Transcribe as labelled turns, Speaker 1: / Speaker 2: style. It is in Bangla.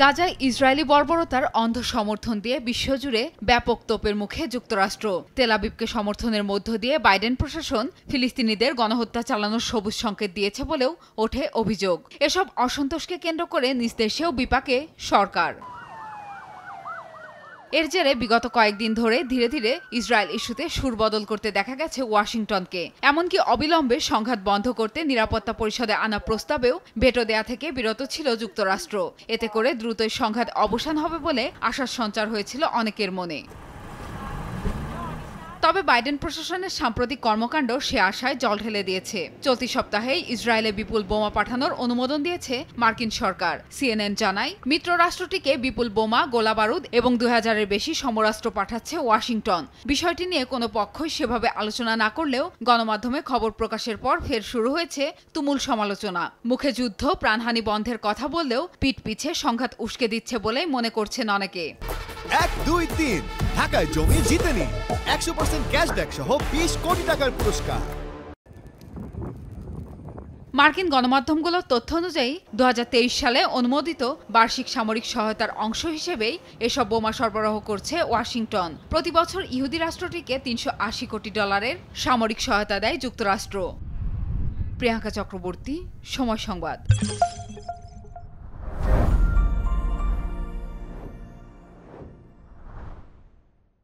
Speaker 1: গাজায় ইসরায়েলি বর্বরতার অন্ধ সমর্থন দিয়ে বিশ্বজুড়ে ব্যাপক তোপের মুখে যুক্তরাষ্ট্র। তেল আবিবকে সমর্থনের মধ্য দিয়ে বাইডেন প্রশাসন ফিলিস্তিনিদের গণহত্যা চালানোর সবুজ সংকেত দিয়েছে বলেও ওঠে অভিযোগ। এসব অসন্তোষকে কেন্দ্র করে নিজ দেশেও বিপাকে সরকার। এর জেরে বিগত কয়েকদিন ধরে ধীরে ধীরে ইসরায়েল ইস্যুতে সুর বদল করতে দেখা গেছে ওয়াশিংটনকে। এমনকি অবিলম্বে সংঘাত বন্ধ করতে নিরাপত্তা পরিষদে আনা প্রস্তাবেও ভেটো দেয়া থেকে বিরত ছিল যুক্তরাষ্ট্র। এতে করে দ্রুতই সংঘাত অবসান হবে বলে আশার সঞ্চার হয়েছিল অনেকের মনে। তবে বাইডেন প্রশাসনের সাম্প্রতিক কর্মকাণ্ড সে আশায় জল ঢেলে দিয়েছে। চলতি সপ্তাহেই ইসরায়েলে বিপুল বোমা পাঠানোর অনুমোদন দিয়েছে মার্কিন সরকার। সিএনএন জানায়, মিত্র রাষ্ট্রটিকে বিপুল বোমা, গোলাবারুদ এবং 2000-এর বেশি সমরাস্ত্র পাঠাচ্ছে ওয়াশিংটন। বিষয়টি নিয়ে কোনো পক্ষই সেভাবে আলোচনা না করলেও গণমাধ্যমে খবর প্রকাশের পর ফের শুরু হয়েছে তুমুল সমালোচনা। মুখে যুদ্ধ, প্রাণহানি বন্ধের কথা বললেও পিঠ পিছে সংঘাত উস্কে দিচ্ছে বলেই মনে করছেন অনেকে।
Speaker 2: 1, 2, 3 ঢাকায় জমি জিতে নিন 100% ক্যাশব্যাক সহ 20 কোটি টাকার পুরস্কার।
Speaker 1: মার্কিন গণমাধ্যমগুলোর তথ্য অনুযায়ী 2023 সালে অনুমোদিত বার্ষিক সামরিক সহায়তার অংশ হিসেবেই এসব বোমা সরবরাহ করছে ওয়াশিংটন। প্রতি বছর ইহুদি রাষ্ট্রটিকে $380 কোটি সামরিক সহায়তা দেয় যুক্তরাষ্ট্র। প্রিয়াঙ্কা চক্রবর্তী, সময় সংবাদ।